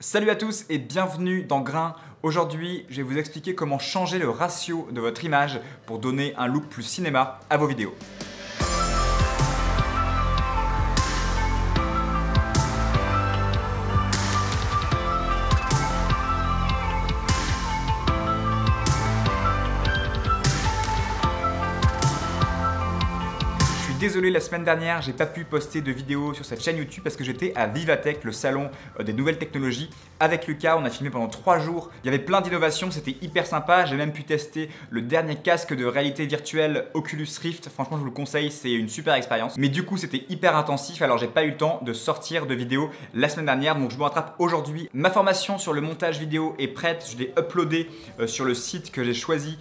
Salut à tous et bienvenue dans Grain. Aujourd'hui, je vais vous expliquer comment changer le ratio de votre image pour donner un look plus cinéma à vos vidéos. Désolé, la semaine dernière, j'ai pas pu poster de vidéo sur cette chaîne YouTube parce que j'étais à Vivatech, le salon des nouvelles technologies. Avec Lucas, on a filmé pendant 3 jours. Il y avait plein d'innovations, c'était hyper sympa. J'ai même pu tester le dernier casque de réalité virtuelle Oculus Rift. Franchement, je vous le conseille, c'est une super expérience. Mais du coup, c'était hyper intensif, alors j'ai pas eu le temps de sortir de vidéo la semaine dernière. Donc je me rattrape aujourd'hui. Ma formation sur le montage vidéo est prête. Je l'ai uploadée sur le site que j'ai choisi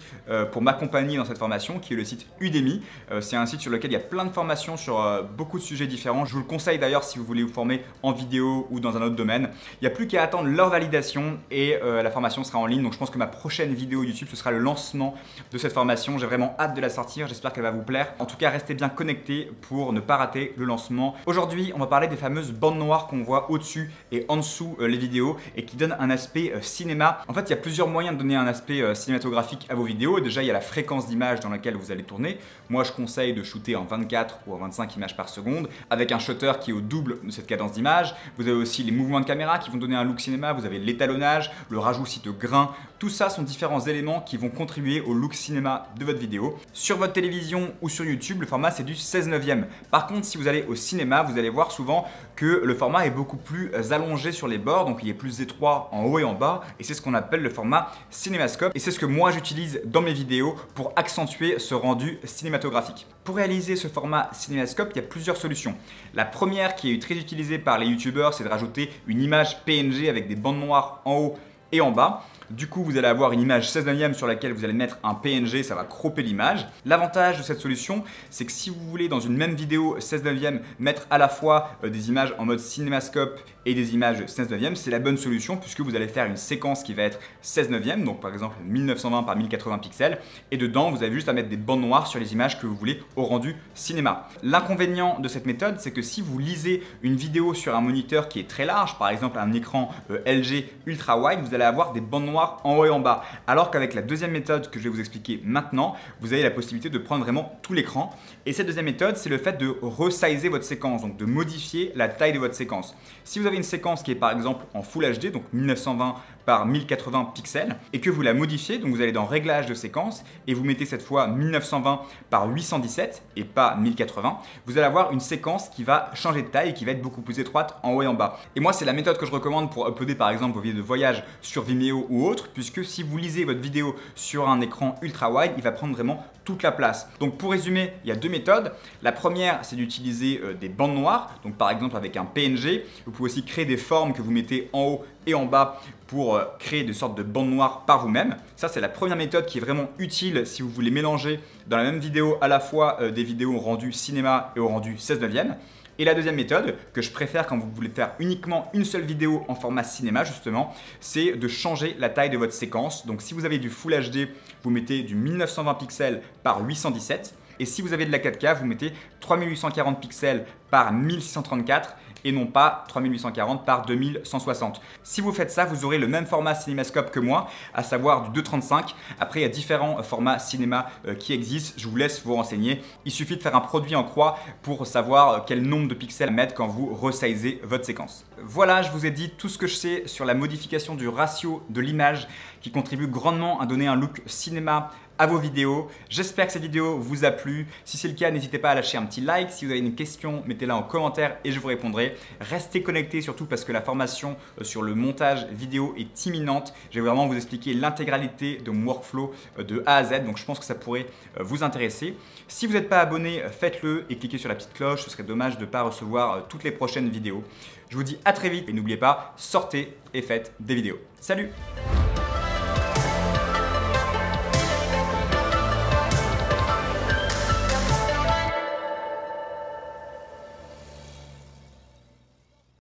pour m'accompagner dans cette formation, qui est le site Udemy. C'est un site sur lequel il y a plein de formations sur beaucoup de sujets différents. Je vous le conseille d'ailleurs si vous voulez vous former en vidéo ou dans un autre domaine. Il n'y a plus qu'à attendre leur validation et la formation sera en ligne. Donc je pense que ma prochaine vidéo YouTube, ce sera le lancement de cette formation. J'ai vraiment hâte de la sortir. J'espère qu'elle va vous plaire. En tout cas, restez bien connectés pour ne pas rater le lancement. Aujourd'hui, on va parler des fameuses bandes noires qu'on voit au-dessus et en dessous les vidéos et qui donnent un aspect cinéma. En fait, il y a plusieurs moyens de donner un aspect cinématographique à vos vidéos. Déjà, il y a la fréquence d'image dans laquelle vous allez tourner. Moi, je conseille de shooter en 24 ou en 25 images par seconde avec un shutter qui est au double de cette cadence d'image. Vous avez aussi les mouvements de caméra qui vont donner un look cinéma, vous avez l'étalonnage, le rajout aussi de grains. Tout ça sont différents éléments qui vont contribuer au look cinéma de votre vidéo. Sur votre télévision ou sur YouTube, le format c'est du 16/9. Par contre, si vous allez au cinéma, vous allez voir souvent que le format est beaucoup plus allongé sur les bords, donc il est plus étroit en haut et en bas, et c'est ce qu'on appelle le format cinémascope. Et c'est ce que moi j'utilise dans mes vidéos pour accentuer ce rendu cinématographique. Pour réaliser ce format cinémascope, il y a plusieurs solutions. La première qui est très utilisée par les youtubeurs, c'est de rajouter une image PNG avec des bandes noires en haut et en bas. Du coup, vous allez avoir une image 16/9 sur laquelle vous allez mettre un PNG, ça va cropper l'image. L'avantage de cette solution, c'est que si vous voulez dans une même vidéo 16/9 mettre à la fois des images en mode cinémascope et des images 16/9, c'est la bonne solution puisque vous allez faire une séquence qui va être 16/9, donc par exemple 1920 par 1080 pixels, et dedans vous avez juste à mettre des bandes noires sur les images que vous voulez au rendu cinéma. L'inconvénient de cette méthode, c'est que si vous lisez une vidéo sur un moniteur qui est très large, par exemple un écran LG ultra wide, vous allez avoir des bandes noires en haut et en bas. Alors qu'avec la deuxième méthode que je vais vous expliquer maintenant, vous avez la possibilité de prendre vraiment tout l'écran. Et cette deuxième méthode, c'est le fait de resizer votre séquence, donc de modifier la taille de votre séquence. Si vous avez une séquence qui est par exemple en Full HD, donc 1920 par 1080 pixels, et que vous la modifiez, donc vous allez dans Réglages de séquence et vous mettez cette fois 1920 par 817 et pas 1080, vous allez avoir une séquence qui va changer de taille et qui va être beaucoup plus étroite en haut et en bas. Et moi, c'est la méthode que je recommande pour uploader par exemple vos vidéos de voyage sur Vimeo ou autre, puisque si vous lisez votre vidéo sur un écran ultra wide, il va prendre vraiment toute la place. Donc pour résumer, il y a deux méthodes. La première, c'est d'utiliser des bandes noires, donc par exemple avec un PNG. Vous pouvez aussi créer des formes que vous mettez en haut et en bas pour créer des sortes de bandes noires par vous-même. Ça, c'est la première méthode qui est vraiment utile si vous voulez mélanger dans la même vidéo à la fois des vidéos rendues cinéma et au rendu 16/9. Et la deuxième méthode, que je préfère quand vous voulez faire uniquement une seule vidéo en format cinéma justement, c'est de changer la taille de votre séquence. Donc si vous avez du Full HD, vous mettez du 1920 pixels par 817. Et si vous avez de la 4K, vous mettez 3840 pixels par 1634 et non pas 3840 par 2160. Si vous faites ça, vous aurez le même format cinémascope que moi, à savoir du 2.35. Après, il y a différents formats cinéma qui existent. Je vous laisse vous renseigner. Il suffit de faire un produit en croix pour savoir quel nombre de pixels mettre quand vous resizez votre séquence. Voilà, je vous ai dit tout ce que je sais sur la modification du ratio de l'image qui contribue grandement à donner un look cinéma à vos vidéos. J'espère que cette vidéo vous a plu. Si c'est le cas, n'hésitez pas à lâcher un petit like. Si vous avez une question, mettez-la en commentaire et je vous répondrai. Restez connectés surtout parce que la formation sur le montage vidéo est imminente. Je vais vraiment vous expliquer l'intégralité de mon workflow de A à Z. Donc je pense que ça pourrait vous intéresser. Si vous n'êtes pas abonné, faites-le et cliquez sur la petite cloche. Ce serait dommage de ne pas recevoir toutes les prochaines vidéos. Je vous dis à très vite et n'oubliez pas, sortez et faites des vidéos. Salut!